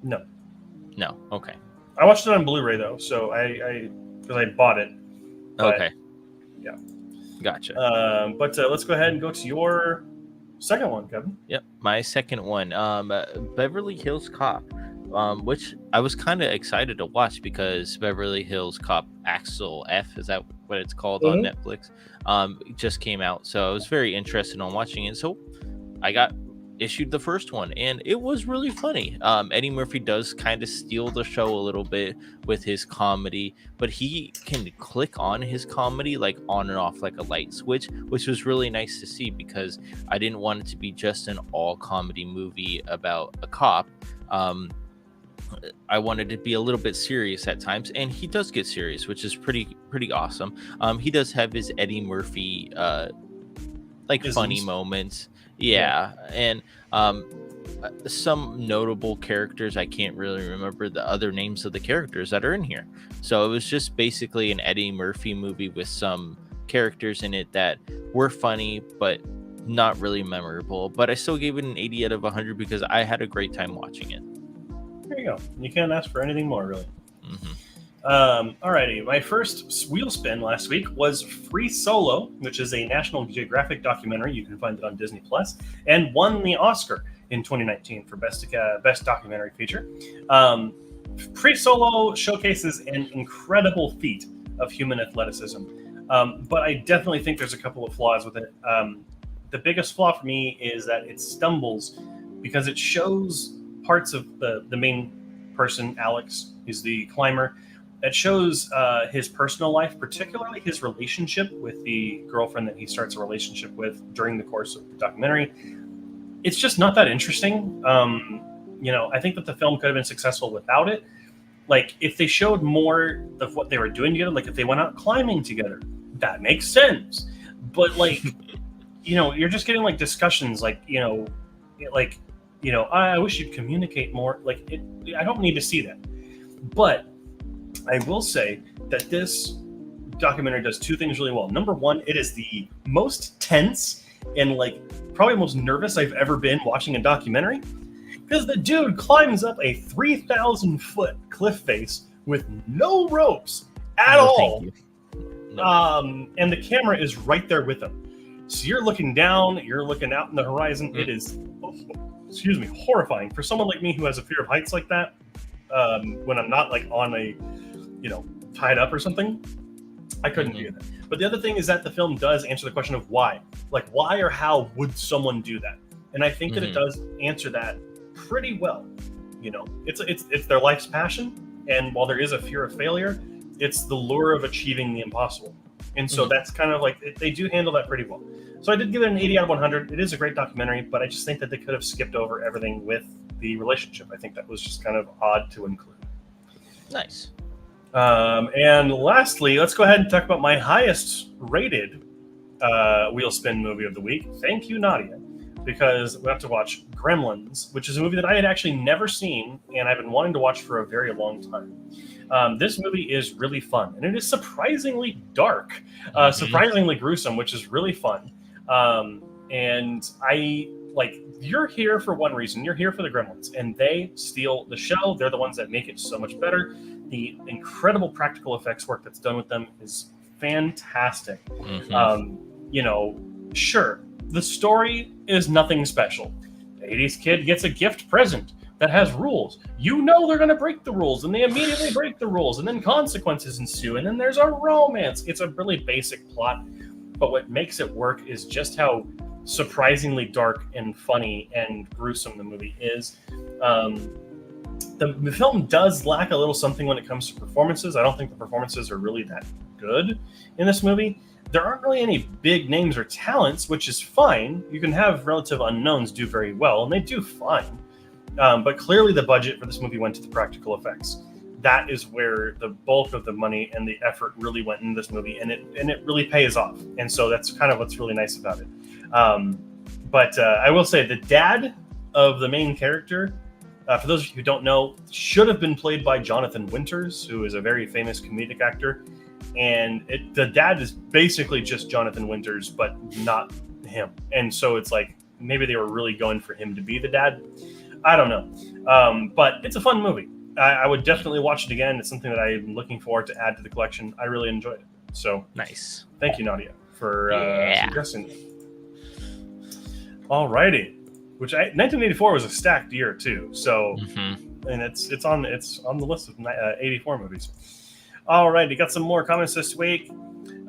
No. Okay. I watched it on Blu-ray though, so because I bought it. Okay. Yeah. Gotcha. But let's go ahead and go to your second one, Kevin. Yep, my second one, Beverly Hills Cop, which I was kind of excited to watch because Beverly Hills Cop Axel F, is that what it's called on Netflix, just came out. So I was very interested on watching it. So I got issued the first one, and it was really funny. Eddie Murphy does kind of steal the show a little bit with his comedy, but he can click on his comedy like on and off like a light switch, which was really nice to see because I didn't want it to be just an all comedy movie about a cop. I wanted to be a little bit serious at times, and he does get serious, which is pretty awesome. He does have his Eddie Murphy like funny moments. Yeah, and some notable characters. I can't really remember the other names of the characters that are in here. So it was just basically an Eddie Murphy movie with some characters in it that were funny, but not really memorable. But I still gave it an 80 out of 100 because I had a great time watching it. There you go. You can't ask for anything more, really. Alrighty, my first wheel spin last week was Free Solo, which is a National Geographic documentary. You can find it on Disney Plus, and won the Oscar in 2019 for best documentary feature. Free Solo showcases an incredible feat of human athleticism, but I definitely think there's a couple of flaws with it. The biggest flaw for me is that it stumbles because it shows parts of the main person, Alex, is the climber. It shows his personal life, particularly his relationship with the girlfriend that he starts a relationship with during the course of the documentary. It's just not that interesting. I think that the film could have been successful without it. Like, if they showed more of what they were doing together, like if they went out climbing together, that makes sense. But like, you're just getting like discussions, like, I wish you'd communicate more. Like, I don't need to see that. But I will say that this documentary does two things really well. Number one, it is the most tense and like probably most nervous I've ever been watching a documentary, because the dude climbs up a 3,000-foot cliff face with no ropes at all. No. And the camera is right there with him. So you're looking down, you're looking out in the horizon. It is, horrifying for someone like me who has a fear of heights like that. When I'm not like on a, tied up or something, I couldn't do that. But the other thing is that the film does answer the question of why. Like, why or how would someone do that? And I think that it does answer that pretty well. It's their life's passion, and while there is a fear of failure, it's the lure of achieving the impossible. And so that's kind of like, they do handle that pretty well. So I did give it an 80 out of 100. It is a great documentary, but I just think that they could have skipped over everything with the relationship. I think that was just kind of odd to include. Nice. And lastly, let's go ahead and talk about my highest rated wheel spin movie of the week. Thank you, Nadia, because we have to watch Gremlins, which is a movie that I had actually never seen, and I've been wanting to watch for a very long time. This movie is really fun, and it is surprisingly dark, surprisingly gruesome, which is really fun. And you're here for one reason. You're here for the Gremlins, and they steal the show. They're the ones that make it so much better. The incredible practical effects work that's done with them is fantastic. Sure, the story is nothing special. The 80s kid gets a gift present that has rules. They're going to break the rules, and they immediately break the rules, and then consequences ensue, and then there's a romance. It's a really basic plot, but what makes it work is just how surprisingly dark and funny and gruesome the movie is. The film does lack a little something when it comes to performances. I don't think the performances are really that good in this movie. There aren't really any big names or talents, which is fine. You can have relative unknowns do very well, and they do fine. But clearly the budget for this movie went to the practical effects. That is where the bulk of the money and the effort really went in this movie, and it really pays off. And so that's kind of what's really nice about it. But I will say the dad of the main character, for those of you who don't know, should have been played by Jonathan Winters, who is a very famous comedic actor. And the dad is basically just Jonathan Winters, but not him. And so it's like, maybe they were really going for him to be the dad. I don't know. But it's a fun movie. I would definitely watch it again. It's something that I'm looking forward to add to the collection. I really enjoyed it. So nice. Thank you, Nadia, for suggesting it. Alrighty. 1984 was a stacked year too. So, and it's on the list of 84 movies. All right, you got some more comments this week.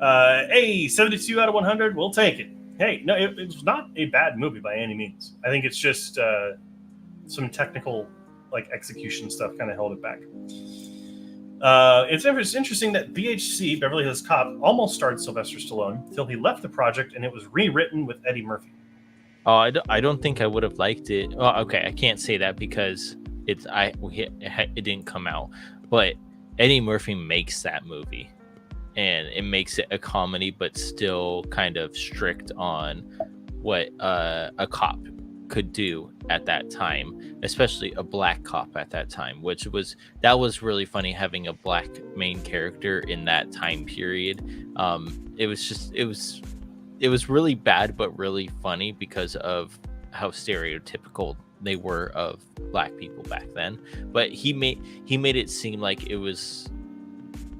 72 out of 100. We'll take it. Hey, no, it was not a bad movie by any means. I think it's just some technical execution stuff kind of held it back. It's interesting that BHC, Beverly Hills Cop, almost starred Sylvester Stallone until he left the project and it was rewritten with Eddie Murphy. Oh, I don't think I would have liked it. Well, okay, I can't say that because it didn't come out. But Eddie Murphy makes that movie, and it makes it a comedy, but still kind of strict on what a cop could do at that time, especially a black cop at that time, that was really funny having a black main character in that time period. It was really bad, but really funny because of how stereotypical they were of black people back then. But he made it seem like it was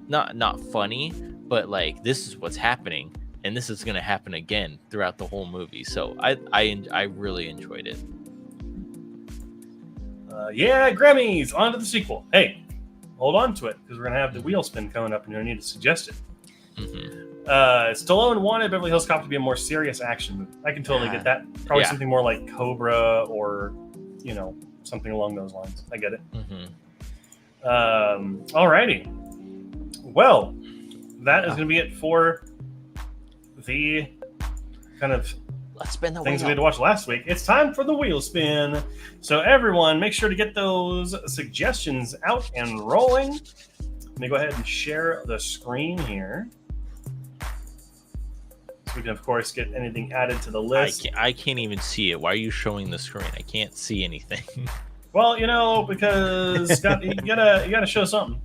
not funny, but like, this is what's happening, and this is going to happen again throughout the whole movie. So I really enjoyed it. Grammys, on to the sequel. Hey, hold on to it, because we're going to have the wheel spin coming up, and you're going to need to suggest it. Stallone wanted Beverly Hills Cop to be a more serious action movie. I can totally get that. Probably something more like Cobra or, something along those lines. I get it. Alrighty. Well, that is going to be it for the kind of Let's spin the things wheel. we had to watch last week. It's time for the wheel spin. So everyone, make sure to get those suggestions out and rolling. Let me go ahead and share the screen here. So we can, of course, get anything added to the list. I can't even see it. Why are you showing the screen? I can't see anything. Well, because you gotta show something.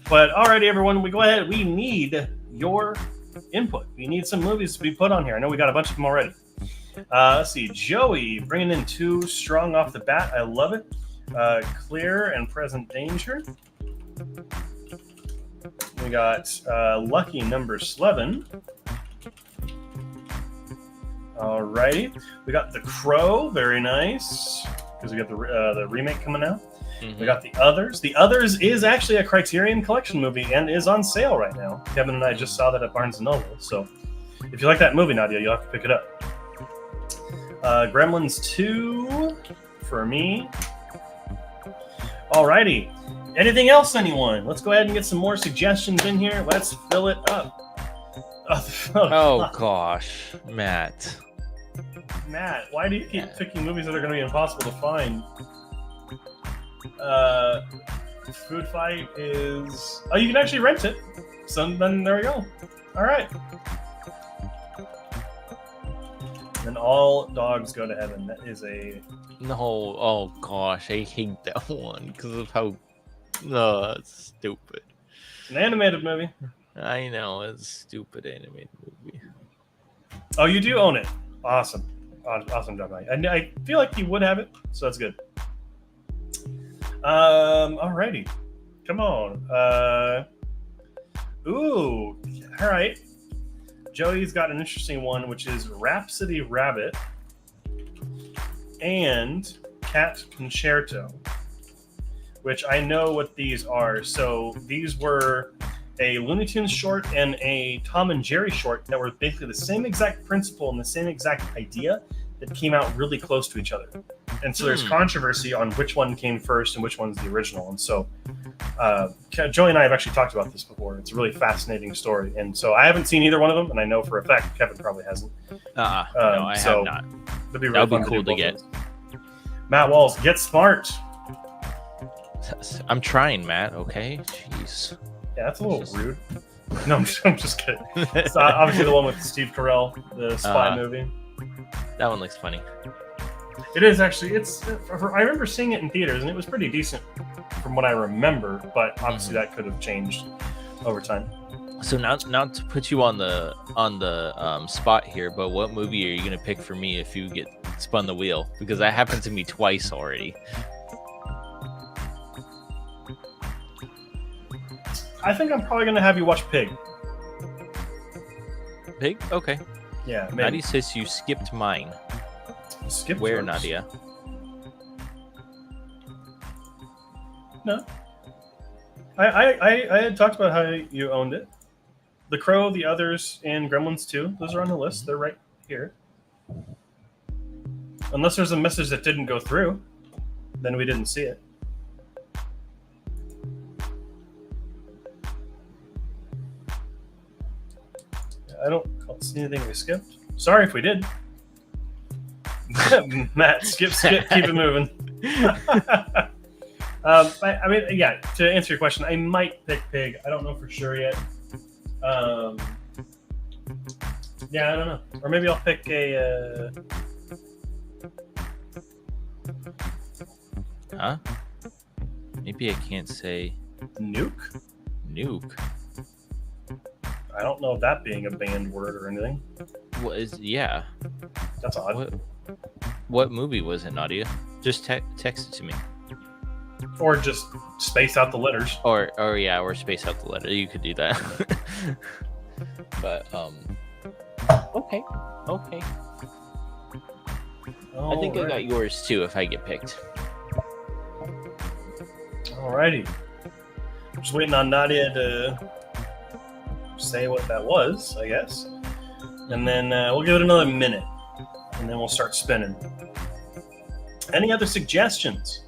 But alrighty, everyone, we go ahead. We need your input. We need some movies to be put on here. I know we got a bunch of them already. Let's see, Joey bringing in 2 strong off the bat. I love it. Clear and Present Danger. We got Lucky number 7. Alrighty, we got The Crow. Very nice, because we got the remake coming out. Mm-hmm. We got The Others. The Others is actually a Criterion Collection movie and is on sale right now. Kevin and I just saw that at Barnes & Noble. So if you like that movie, Nadia, you'll have to pick it up. Gremlins 2 for me. Alrighty. Anything else, anyone? Let's go ahead and get some more suggestions in here. Let's fill it up. Oh gosh, Matt, why do you keep picking movies that are going to be impossible to find? Food Fight is... Oh, you can actually rent it. So then there we go. All right. And All Dogs Go to Heaven. That is a... No, oh gosh, I hate that one because of how... No, that's stupid. An animated movie. I know, it's a stupid animated movie. Oh, you do own it. Awesome. Awesome job, Mike. I feel like you would have it, so that's good. Alrighty. Come on. All right. Joey's got an interesting one, which is Rhapsody Rabbit and Cat Concerto, which I know what these are. So these were a Looney Tunes short and a Tom and Jerry short that were basically the same exact principle and the same exact idea that came out really close to each other. And so there's controversy on which one came first and which one's the original. And so Joey and I have actually talked about this before. It's a really fascinating story. And so I haven't seen either one of them, and I know for a fact Kevin probably hasn't. No, I have not. That'd be really That'd be cool to get. Matt Walls, get smart. I'm trying, Matt, okay? Jeez. Yeah, that's a little rude. No, I'm just kidding. It's obviously the one with Steve Carell, the spy movie. That one looks funny. It is actually. I remember seeing it in theaters, and it was pretty decent from what I remember. But obviously, that could have changed over time. So now to put you on the spot here, but what movie are you gonna pick for me if you get spun the wheel? Because that happened to me twice already. I think I'm probably gonna have you watch Pig. Pig? Okay. Yeah. Maybe. Nadia says you skipped mine. Skipped Where, yours? Nadia? No. I had talked about how you owned it. The Crow, The Others, and Gremlins 2. Those are on the list. They're right here. Unless there's a message that didn't go through, then we didn't see it. I don't see anything we skipped. Sorry if we did. Matt, skip, keep it moving. I mean, yeah, to answer your question, I might pick Pig. I don't know for sure yet. Yeah, I don't know. Or maybe I'll pick a... Huh? Maybe I can't say... Nuke? Nuke? I don't know that being a banned word or anything. Yeah. That's odd. What movie was it, Nadia? Just text it to me. Or just space out the letters. Or space out the letter. You could do that. But okay. I think I got yours too if I get picked. Alrighty. Just waiting on Nadia to say what that was, I guess. And then we'll give it another minute. And then we'll start spinning. Any other suggestions?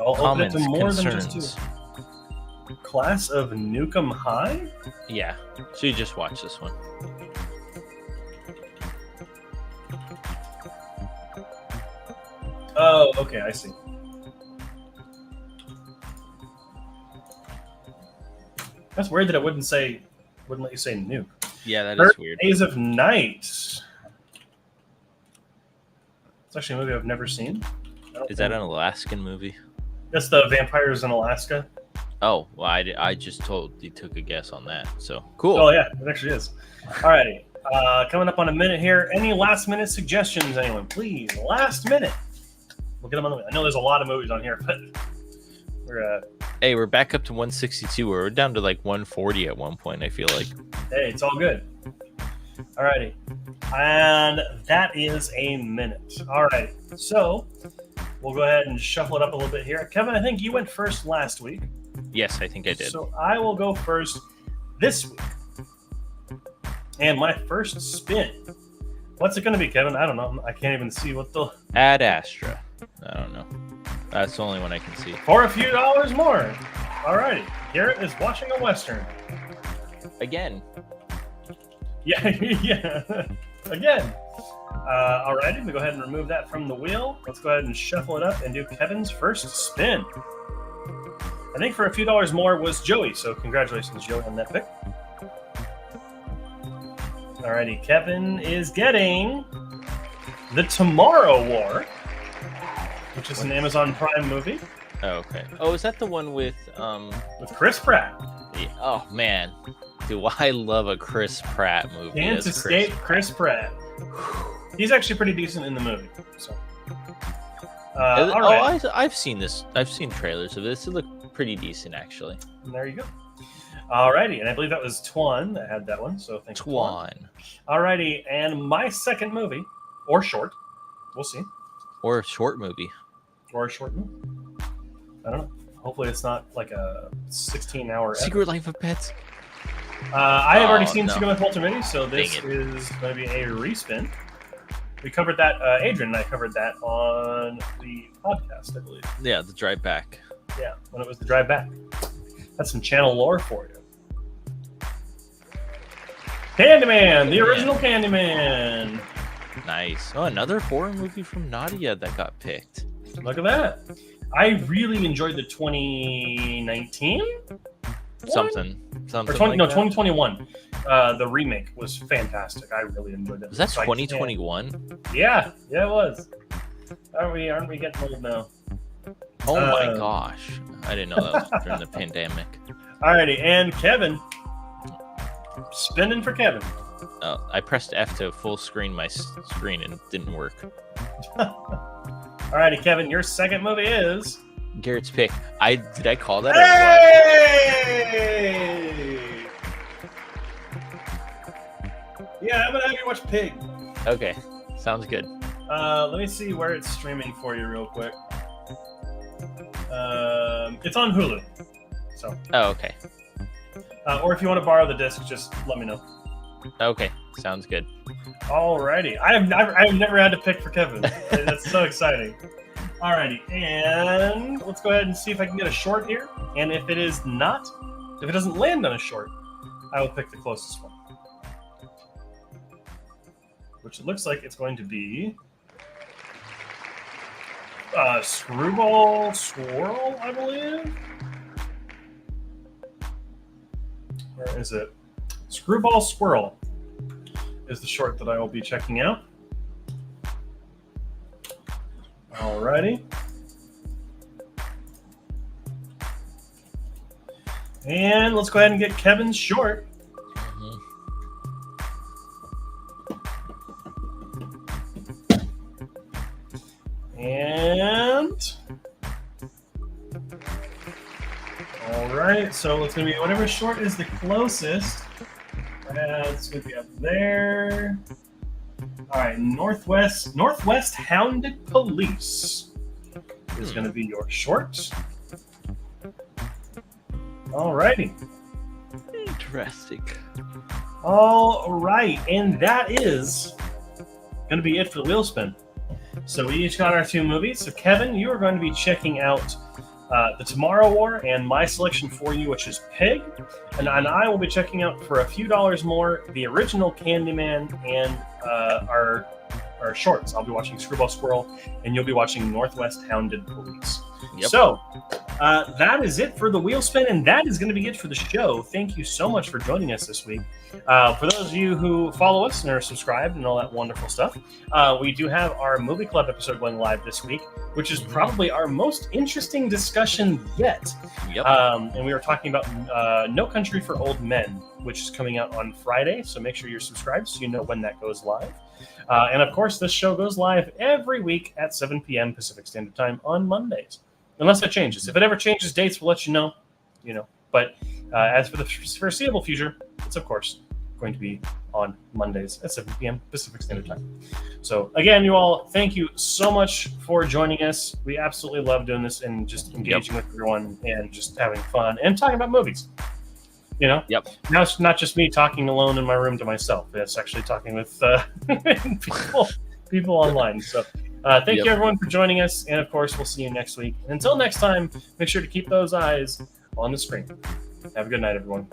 I'll open it to more than just 2. Class of Nukem High? Yeah, so you just watch this one. Oh, okay, I see. That's weird that it wouldn't let you say nuke. Yeah, that 30 is weird. Days of Night. It's actually a movie I've never seen. Is that an Alaskan movie? That's the vampires in Alaska. Oh, well, I just totally took a guess on that. So cool. Oh yeah, it actually is. Alrighty, coming up on a minute here. Any last minute suggestions, anyone? Please, last minute. We'll get them on the. I know there's a lot of movies on here, but we're back up to 162. We're down to like 140 at one point. I feel like. Hey, it's all good. Alrighty, and that is a minute. Alright, so we'll go ahead and shuffle it up a little bit here. Kevin, I think you went first last week. Yes, I think I did. So I will go first this week. And my first spin. What's it going to be, Kevin? I don't know. I can't even see what the... Ad Astra. I don't know. That's the only one I can see. For a few dollars more. Alrighty. Garrett is watching a Western. Again. Yeah, yeah. Again. Alrighty. We go ahead and remove that from the wheel. Let's go ahead and shuffle it up and do Kevin's first spin. I think for a few dollars more was Joey, so congratulations, Joey, on that pick. Alrighty, Kevin is getting The Tomorrow War, which is an Amazon Prime movie. Oh, okay. Oh, is that the one with Chris Pratt? Oh man, do I love a Chris Pratt movie? Can't escape Chris Pratt. He's actually pretty decent in the movie. So. All right. I've seen this. I've seen trailers of this. It looked pretty decent, actually. And there you go. Alrighty, and I believe that was Twan that had that one. So thanks, Twan. Alrighty, and my second movie, or short, we'll see. Or a short movie. Or a short movie. I don't know. Hopefully, it's not like a 16-hour. Secret Life of Pets. I have already seen Secret Life of Walter Mitty, so this is going to be a respin. We covered that. Adrian and I covered that on the podcast, I believe. Yeah, the drive back. Yeah, when it was the drive back. That's some channel lore for you. Candyman, the original Candyman. Nice. Oh, another horror movie from Nadia that got picked. Look at that. I really enjoyed the 2019 something or like 2021. The remake was fantastic. I really enjoyed it. Was that 2021? Yeah, it was. Aren't we getting old now? Oh my gosh. I didn't know that was during the pandemic. Alrighty, and Kevin. Spinning for Kevin. I pressed F to full screen my screen and it didn't work. Alrighty, Kevin, your second movie is... Garrett's pick. Did I call that? Hey! Yeah, I'm gonna have you watch Pig. Okay, sounds good. Let me see where it's streaming for you real quick. It's on Hulu. So. Oh, okay. Or if you want to borrow the disc, just let me know. Okay, sounds good. Alrighty, I have never had to pick for Kevin. That's so exciting. Alrighty, and let's go ahead and see if I can get a short here. And if it doesn't land on a short, I will pick the closest one. Which it looks like it's going to be Screwball Swirl, I believe. Where is it? Screwball Swirl is the short that I will be checking out. Alrighty. And let's go ahead and get Kevin's short. And all right, so it's gonna be whatever short is the closest. It's gonna be up there. All right, Northwest Hounded Police is gonna be your short. All righty. Interesting. All right, and that is gonna be it for the wheel spin. So we each got our two movies. So Kevin, you are going to be checking out The Tomorrow War, and my selection for you, which is Pig. And I will be checking out for a few dollars more the original Candyman and our shorts. I'll be watching Screwball Squirrel, and you'll be watching Northwest Hounded Police. Yep. So that is it for the wheel spin, and that is going to be it for the show. Thank you so much for joining us this week. For those of you who follow us and are subscribed and all that wonderful stuff, we do have our movie club episode going live this week, which is probably our most interesting discussion yet. Yep. And we were talking about No Country for Old Men, which is coming out on Friday. So make sure you're subscribed so you know when that goes live. And of course, this show goes live every week at 7 p.m. Pacific Standard Time on Mondays, unless that changes. If it ever changes dates, we'll let you know. But as for the foreseeable future, it's of course going to be on Mondays at 7 p.m. Pacific Standard Time. So again, you all, thank you so much for joining us. We absolutely love doing this and just engaging with everyone and just having fun and talking about movies. Now it's not just me talking alone in my room to myself. It's actually talking with people online. So thank you everyone for joining us, and of course we'll see you next week. And until next time, make sure to keep those eyes on the screen. Have a good night, everyone.